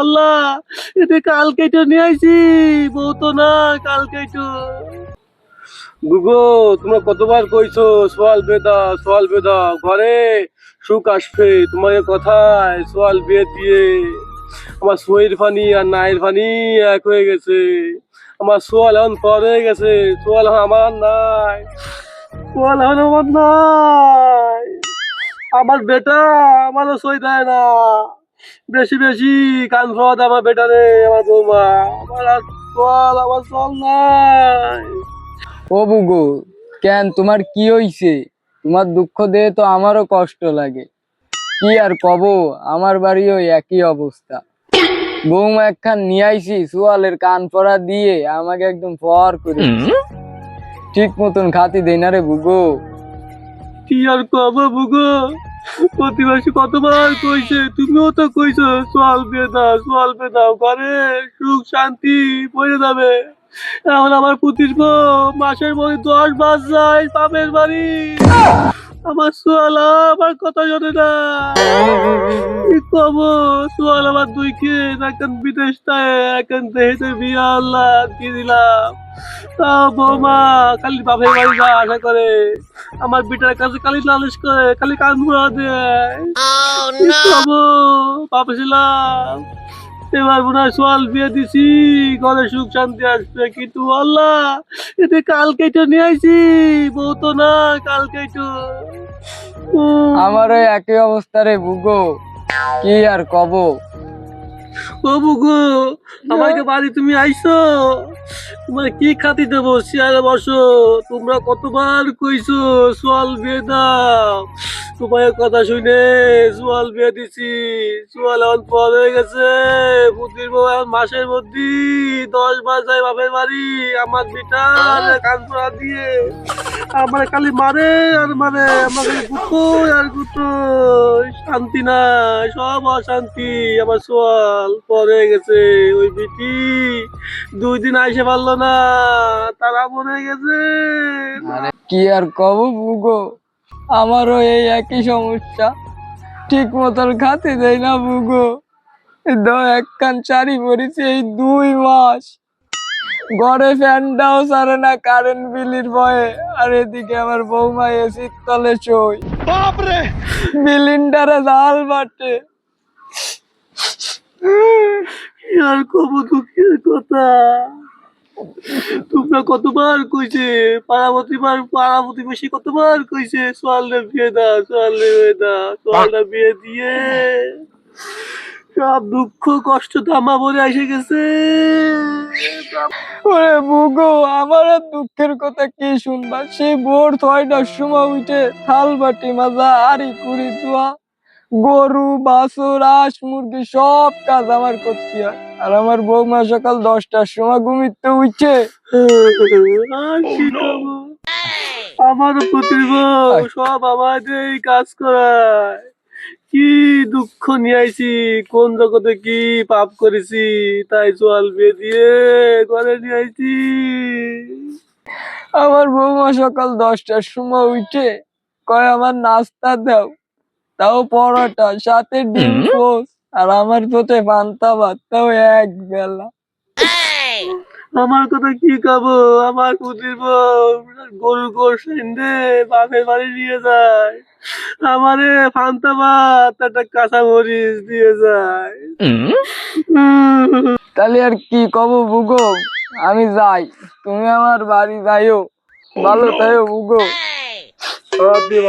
আল্লাহ, এতে কালকে তো নিয়ে আইছি, বউ তো না কালকে তো। গুগো, তোমরা কতবার কইছো সোয়াল বেদা ঘরে সুখ আসবে, তোমার কথায় সোয়াল বিয়ে দিয়ে আমার সইয়ের ফানি আর নায়ের ফানি এক হয়ে গেছে। আমার সোয়াল এখন পর হয়ে গেছে, সোয়াল এখন আমার নাই, সোয়াল এখন আমার নাই। আমার বেটা আমারও সই দেয় না, বেশি বেশি কান খাওয়া দেয় আমার বেটা রে, আমার বৌমা। আমার আর সোয়াল, আমার সোয়াল নাই। ও বুগো, কেন তোমার কি হইছে? তোমার দুঃখ দিয়ে তো আমারও কষ্ট লাগে। কি আর কব, আমার বাড়িও একই অবস্থা। বৌমা একখান নিয়ে আইছি, সোয়ালের কান পরা দিয়ে আমাকে একদম ফর করে দিছে। ঠিক মতন খাতি দেই না রে বুগো। কি আর কব বুগো, প্রতিবাসী কতবার কইছে, তুমিও তো কইছো সোয়াল বেদাও ঘরে সুখ শান্তি পড়ে যাবে। এখন আমার পুতির মাসের মধ্যে 10 মাস যায় বাপের বাড়ি, আমার সোয়ালা আমার কথা শোনে না। কি কব, সোয়াল আমার দুই খেয়ে এখন বিদেশ থাকে, এখন দেহেতে বিয়া আল্লাহ দিয়ে দিলাম। তা বৌমা খালি বাপের বাড়ি যা আশা করে, আমার বেটার কাছে খালি নালিশ করে, খালি কান ভরা দেয়। কি করবো, ভাবছিলাম এবার মনে হয় সোয়াল বিয়ে দিছি, ঘরে সুখ শান্তি আসবে, কিন্তু আল্লাহ, এতে কালকেই তো নিয়ে আইছি, বউ তো না কালকেই তো। আমারও একই অবস্থা রে বুগো, কি আর কব। ও বুগু, আমাকে বাড়ি তুমি আইছো, তোমার কি খাতি দেবো, চেয়ারে বসো। তোমরা কতবার কইছো সোয়াল বিয়ে দাও, তোমার কথা শুনে সোয়াল বিয়ে দিছি। সোয়াল এখন পর হয়ে গেছে, বুদ্ধির বউ এখন মাসের মধ্যে 10 মাস যায় বাপের বাড়ি। আমার বেটা কান পড়া দিয়ে আমার খালি মারে আর মারে, আমাকে গুতো আর গুতো, শান্তি নাই, সব অশান্তি। আমার সোয়াল পরে গেছে, ওই বিটি 2 দিন আইসে পারলো না, তারা মরে গেছে। আরে কি আর কব বুগো, আমারও এই একই সমস্যা। ঠিক মতন খাতে দেয় না বুগো। একখান শাড়ি পরেছি এই 2 মাস, ঘরে ফ্যানটাও সারে না কারেন্ট বিলের ভয়ে। আর এদিকে আমার বৌমা এসির তলে শোয়, বাপরে বিলিন্ডারে জাল বাটে। কি আর কব, দুঃখের কথা। তোমরা কতবার কইছে, পাড়া প্রতিবেশী কতবার কইছে সোয়ালের বিয়ে দাও, সোয়ালের বিয়ে দাও, সোয়ালটা বিয়ে দিয়ে সব দুঃখ কষ্ট ধামা ভরে এসে গেছে। ওরে বুগো, আমার আর দুঃখের কথা কি শুনবা? সেই ভোর 6টার সময় উঠে থাল বাটি মাজা, আড়ি কুড়ি ধোয়া, গরু বাছুর হাঁস মুরগি সব কাজ আমার করতে হয়। আর আমার বৌমা সকাল 10টার সময় ঘুমিতে উঠছে। আর কি করবো, আমারও পুত্রী বউ সব আমাদের কাজ করায়। কি দুঃখ নিয়ে আইছি, কোন জগতে কি পাপ করেছি, তাই সোয়াল বিয়ে দিয়ে ঘরে নিয়ে আইছি। আমার বৌমা সকাল 10টার সময় উঠে কয় আমার নাস্তা দাও, তাও পরোটা সাথে ডিম পোস্ট, আর আমার তোতে পান্তা ভাত, তাও এক বেলা। আমার কথা কি খাবো, আমার পুত্রী বউ গরুর গোশ এনে বাপের বাড়ি নিয়ে যায়, আমারে ফান্তা ভাত একটা কাঁচা মরিচ দিয়ে যায়। তাহলে আর কি কব বুগো, আমি যাই, তুমি আমার বাড়ি যাইও, ভালো তাইও বুগো। সব দিয়ে